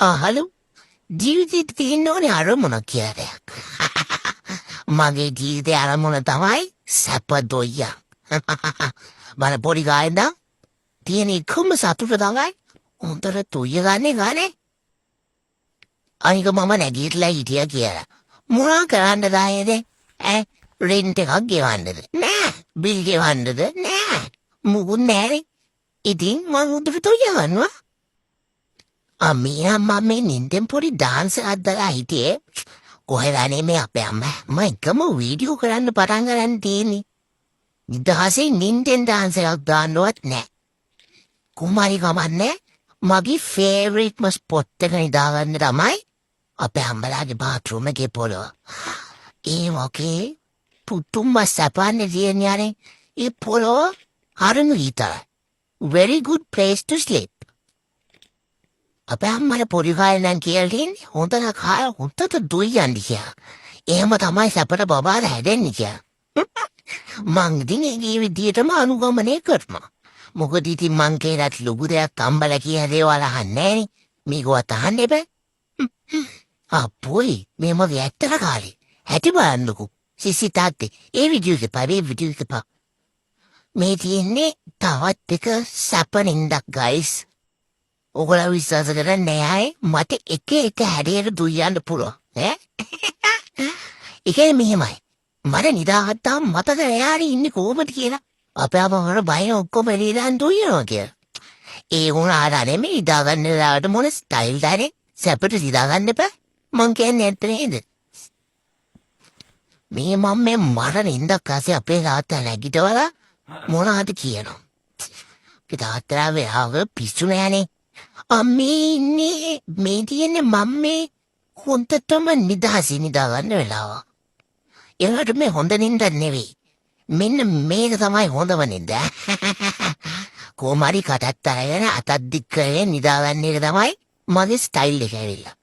Hello. ජීවිතේ තියෙන්න ඕනේ අරමුණ කියලා දෙයක්. මගේ ජීවිතේ අරමුණ තමයි සැප දොයිය. මම පොඩි ගායන්ද තියෙන එකම සතුට තමයි උන්තර තුය ගන්නේ. අනික මම නැගිටලා හිටියා කියලා. මොනවා කරන්නද ආයේද? රෙන්ට් එකක් ගෙවන්නද? නෑ. බිල් ගෙවන්නද? නෑ. මුකුත් නෑනේ. ඉතින් මම උන්තර තුය ගන්නවා. මම නින්දෙන් පොඩි ඩාන්ස් අද්දලා හිටියේ. කොහෙදානේ මේ අපේ අම්මා මම එකම වීඩියෝ කරන්න පටන් ගන්න තියෙන්නේ. නිදහසේ නින්දෙන් ඩාන්ස් එකක් දාන්නවත් නෑ. කුමාරි කමන්නේ මගේ ෆේවරිට්ම ස්පොට් එක නිදාගන්න තමයි අපේ අම්මලාගේ බාත්රූම් එකේ පොළොව. ඒ මොකේ පුතුම්ම සපන්නේ දියන්නේ ඒ පොළොව හරිම හිතයි. Very good place to sleep. අපේ අම්මලා පොඩි කාලේ නම් කියලා තියෙන්නේ හොඳට කාලා හොඳට දුයියන්නේ කියලා. එහෙම තමයි සැපට බබාලා හැදෙන්නේ කියලා. මං ඉතින් ඒ විදිහටම අනුගමනය කරනවා. මොකද ඉතින් මං කියලාත් ලොකු දෙයක් අම්බලා කියන දේවල් අහන්නේ නෑනේ. මේකවත් අහන්න එපා. අප්පෝයි මේ මගේ ඇත්තට කාලේ. හැටි බලන්නකෝ. සිසි තාත්තේ ඒ වීඩියෝ එකපා. මේ තියෙන්නේ තවත් එක සැප නින්දක් guys. ඔගොල්ලෝ විශ්වාස කරන්නේ නැහැ මට එක හැඩයට දුයන්න පුළුවන් ඈ. ඒකේ මෙහෙමයි. මට නිදාගත්තාම මතක එයාරි ඉන්නේ කොහොමද කියලා. අපේ අපවර බය ඔක්කොම එළියන් දුයනවා කියලා. ඒ වුණාට නෙමෙයි නිදාගන්න ලාවට මොන ස්ටයිල් දානේ සැපට නිදාගන්න එපා. මං කියන්නේ ඇත්ත නේද? මේ මට නින්දක් ආසේ අපේ තාත්තා නැගිටවලා මොනවද කියනවා. ඒ තාත්තා වෙහාව පිස්සු නෑනේ. අම්මේ ඉන්නේ මේ තියෙන්නේ මම්මේ හොඳටම නිදහසේ නිදාගන්න වෙලාව. ඒකට මේ හොඳ නින්දක් නෙවෙයි. මෙන්න මේක තමයි හොඳම නින්ද. කොමාරි කටත් අරගෙන අතක් දික් කරගෙන නිදාගන්න එක තමයි මගේ ස්ටයිල් එක ඇවිල්ලා.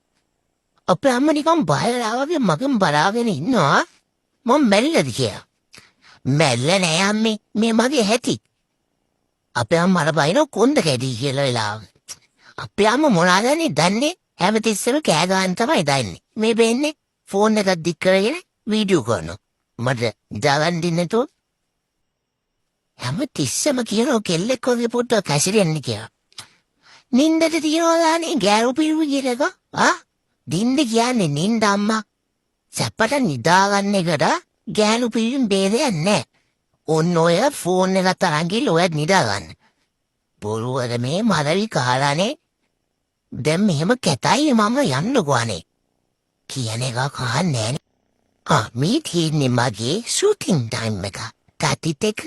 අපේ අම්මා නිකන් බයලා වගේ මගෙන් බලාගෙන ඉන්නවා. මම මැරිලාද කියලා. මැරිලා නෑ අම්මේ. මේ මගේ හැටි. අපේ අම්මා බයින කොන්ද කැඩි කියලා වෙලාව. අපේ අම්මා මොනවාදනේ දන්නේ හැමතිස්සෙම කෑ ගන්න තමයි දන්නේ. මේ වෙන්නේ ෆෝන් එකක් දික් කරගෙන වීඩියෝ කරනවා. මට නිදාගන්න දෙන්නේ නැතෝ. හැමතිස්සෙම කියනවා කෙල්ලෙක් වගේ පොඩ්ඩක් කැසිරෙන්න කියලා. නින්දට තියනවානේ ගෑරු පිරුව කියලා. දින්ද කියන්නේ නින්ද අම්මා. සැපට නිදාගන්න එකට ගෑනු පිරුම් බේදයක් නැහැ. ඔන්න ඔය ෆෝන් එක තරං ගිහලා ඔයත් නිදාගන්න. බොරුවද මේ මලවි කාලානේ. දැන් මෙහෙම කැතයි මම යන්නකෝ අනේ. කියන එක කහන්නේ නෑනේ. මේ තියෙන්නේ මගේ ෂූටින් ටයිම් එක. තාටිත් එක